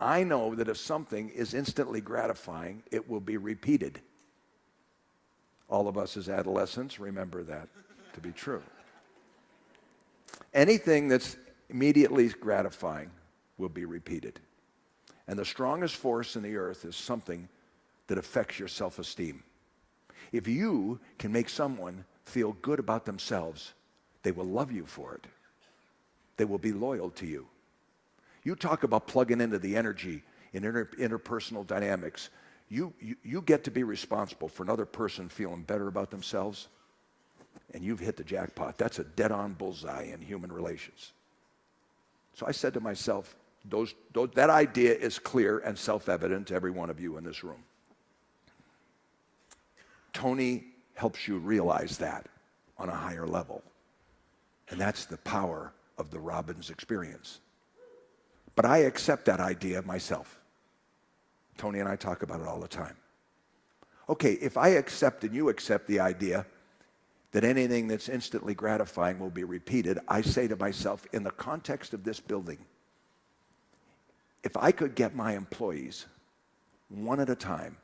I know that if something is instantly gratifying, it will be repeated. All of us as adolescents remember that to be true. Anything that's immediately gratifying will be repeated. And the strongest force in the earth is something that affects your self-esteem. If you can make someone feel good about themselves, they will love you for it. They will be loyal to you. You talk about plugging into the energy in interpersonal dynamics. You get to be responsible for another person feeling better about themselves, and you've hit the jackpot. That's a dead-on bullseye in human relations. So I said to myself, that idea is clear and self-evident to every one of you in this room. Tony helps you realize that on a higher level. And that's the power of the Robbins experience. But I accept that idea myself. Tony and I talk about it all the time. Okay, if I accept and you accept the idea that anything that's instantly gratifying will be repeated, I say to myself, in the context of this building, if I could get my employees, one at a time,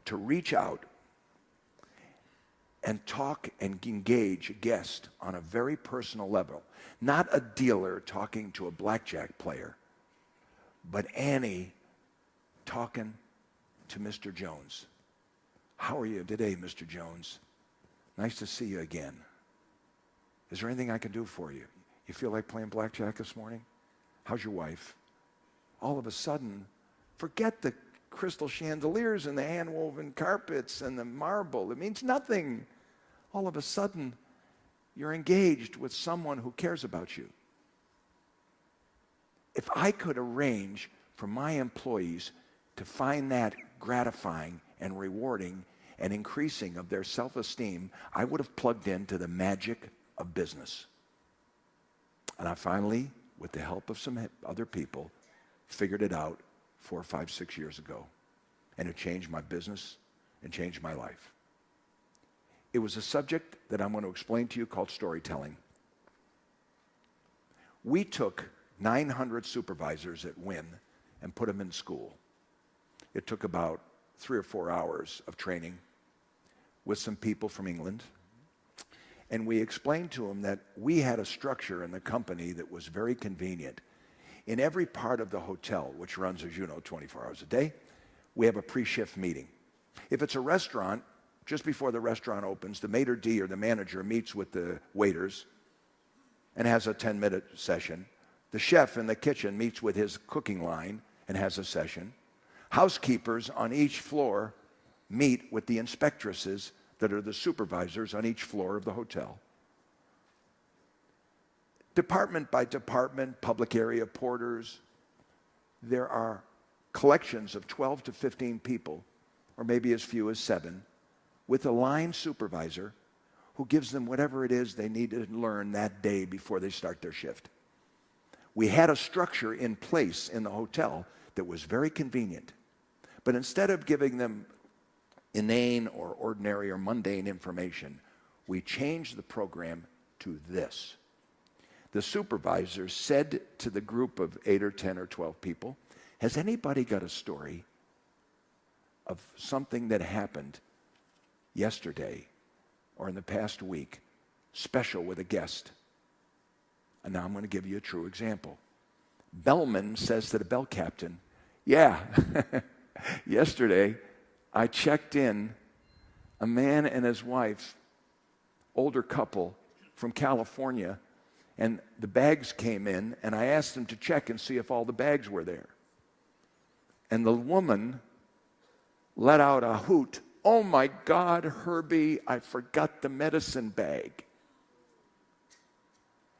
to reach out and talk and engage a guest on a very personal level, not a dealer talking to a blackjack player, but Annie talking to Mr. Jones. How are you today, Mr. Jones? Nice to see you again. Is there anything I can do for you? You feel like playing blackjack this morning? How's your wife? All of a sudden, forget the crystal chandeliers and the hand-woven carpets and the marble. It means nothing. All of a sudden, you're engaged with someone who cares about you. If I could arrange for my employees to find that gratifying and rewarding and increasing of their self-esteem, I would have plugged into the magic of business. And I finally, with the help of some other people, figured it out 4, 5, 6 years ago. And it changed my business and changed my life. It was a subject that I'm going to explain to you called storytelling. We took 900 supervisors at Wynn and put them in school. It took about 3 or 4 hours of training with some people from England. And we explained to them that we had a structure in the company that was very convenient. In every part of the hotel, which runs, as you know, 24 hours a day, we have a pre-shift meeting. If it's a restaurant, just before the restaurant opens, the maitre d' or the manager meets with the waiters and has a 10-minute session. The chef in the kitchen meets with his cooking line and has a session. Housekeepers on each floor meet with the inspectresses that are the supervisors on each floor of the hotel. Department by department, public area porters, there are collections of 12 to 15 people, or maybe as few as 7, with a line supervisor who gives them whatever it is they need to learn that day before they start their shift. We had a structure in place in the hotel that was very convenient. But instead of giving them inane or ordinary or mundane information, we changed the program to this. The supervisor said to the group of 8 or 10 or 12 people, has anybody got a story of something that happened yesterday or in the past week, special with a guest? And now I'm going to give you a true example. Bellman says to the bell captain, yeah, yesterday I checked in a man and his wife, older couple from California, and the bags came in, and I asked them to check and see if all the bags were there. And the woman let out a hoot. Oh my God, Herbie, I forgot the medicine bag.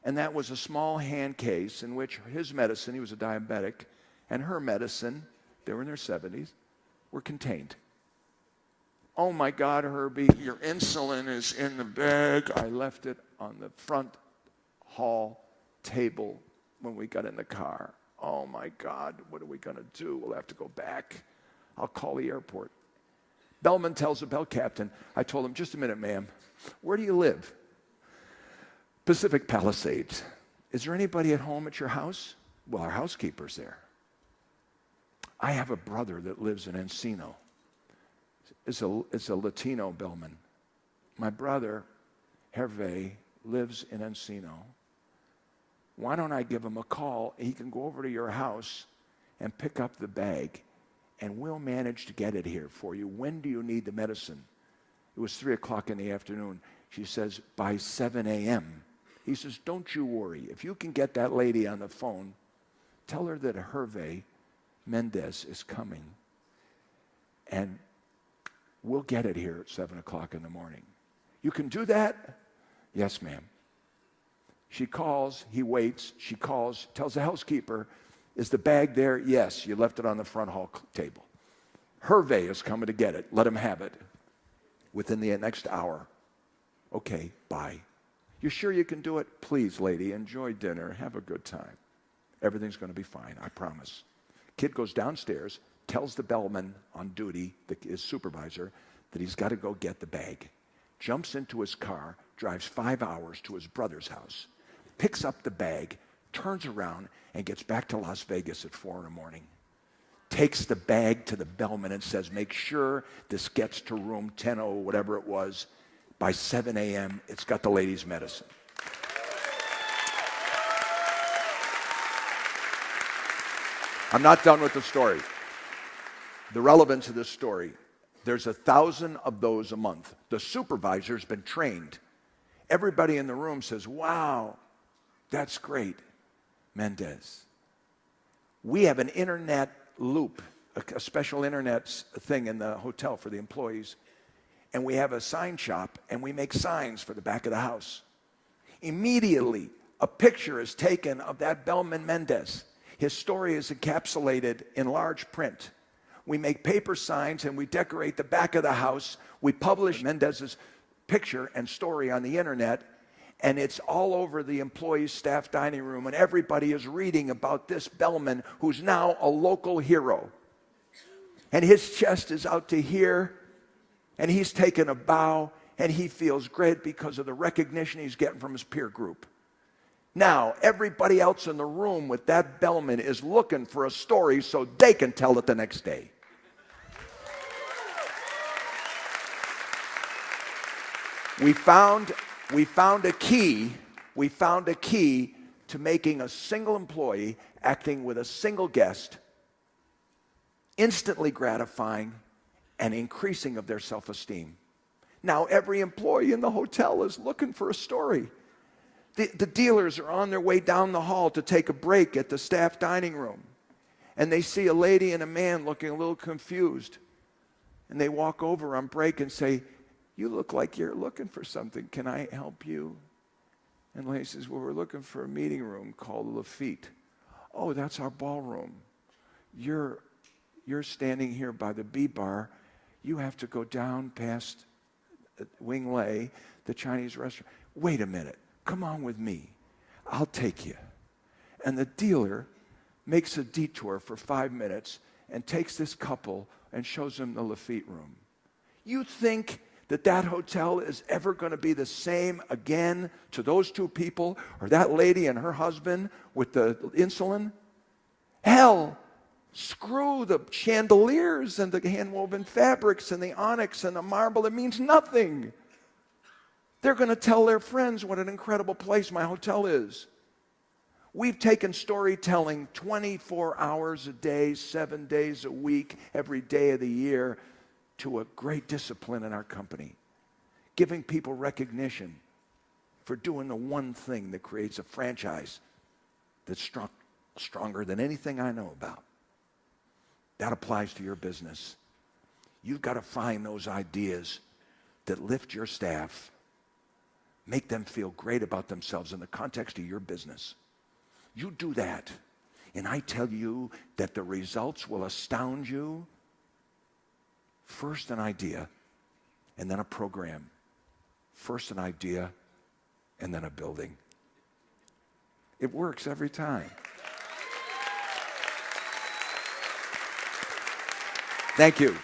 And that was a small hand case in which his medicine, he was a diabetic, and her medicine, they were in their 70s, were contained. Oh my God, Herbie, your insulin is in the bag. I left it on the front hall table when we got in the car. Oh my God, what are we going to do? We'll have to go back. I'll call the airport. Bellman tells the bell captain, I told him, just a minute, ma'am, where do you live? Pacific Palisades. Is there anybody at home at your house? Well, our housekeeper's there. I have a brother that lives in Encino. It's a Latino bellman. My brother, Hervé, lives in Encino. Why don't I give him a call? He can go over to your house and pick up the bag, and we'll manage to get it here for you. When do you need the medicine? It was 3 o'clock in the afternoon. She says, by 7 a.m. He says, don't you worry. If you can get that lady on the phone, tell her that Hervé Mendez is coming, and we'll get it here at 7 o'clock in the morning. You can do that? Yes, ma'am. She calls, he waits, she calls, tells the housekeeper, is the bag there? Yes, you left it on the front hall table. Hervé is coming to get it. Let him have it within the next hour. Okay, bye. You sure you can do it? Please, lady, enjoy dinner. Have a good time. Everything's going to be fine, I promise. Kid goes downstairs, tells the bellman on duty, his supervisor, that he's got to go get the bag. Jumps into his car, drives 5 hours to his brother's house, picks up the bag, turns around, and gets back to Las Vegas at 4 in the morning. Takes the bag to the bellman and says, make sure this gets to room 100, whatever it was. By 7 a.m., it's got the lady's medicine. I'm not done with the story. The relevance of this story, there's 1,000 of those a month. The supervisor's been trained. Everybody in the room says, wow, that's great, Mendez. We have an internet loop, a special internet thing in the hotel for the employees. And we have a sign shop, and we make signs for the back of the house. Immediately, a picture is taken of that bellman Mendez. His story is encapsulated in large print. We make paper signs, and we decorate the back of the house. We publish Mendez's picture and story on the internet, and it's all over the employees' staff dining room, and everybody is reading about this bellman who's now a local hero. And his chest is out to here, and he's taken a bow, and he feels great because of the recognition he's getting from his peer group. Now, everybody else in the room with that bellman is looking for a story so they can tell it the next day. We found a key to making a single employee acting with a single guest instantly gratifying and increasing of their self-esteem. Now every employee in the hotel is looking for a story. The dealers are on their way down the hall to take a break at the staff dining room, and they see a lady and a man looking a little confused, and they walk over on break and say, you look like you're looking for something. Can I help you? And the lady says, well, we're looking for a meeting room called Lafitte. Oh, that's our ballroom. You're standing here by the B bar. You have to go down past Wing Lei, the Chinese restaurant. Wait a minute. Come on with me. I'll take you. And the dealer makes a detour for 5 minutes and takes this couple and shows them the Lafitte room. You think that hotel is ever going to be the same again to those two people or that lady and her husband with the insulin? Hell, screw the chandeliers and the hand-woven fabrics and the onyx and the marble. It means nothing. They're going to tell their friends what an incredible place my hotel is. We've taken storytelling 24 hours a day, 7 days a week, every day of the year to a great discipline in our company, giving people recognition for doing the one thing that creates a franchise that's stronger than anything I know about. That applies to your business. You've got to find those ideas that lift your staff, make them feel great about themselves in the context of your business. You do that, and I tell you that the results will astound you. First an idea, and then a program. First an idea, and then a building. It works every time. Thank you.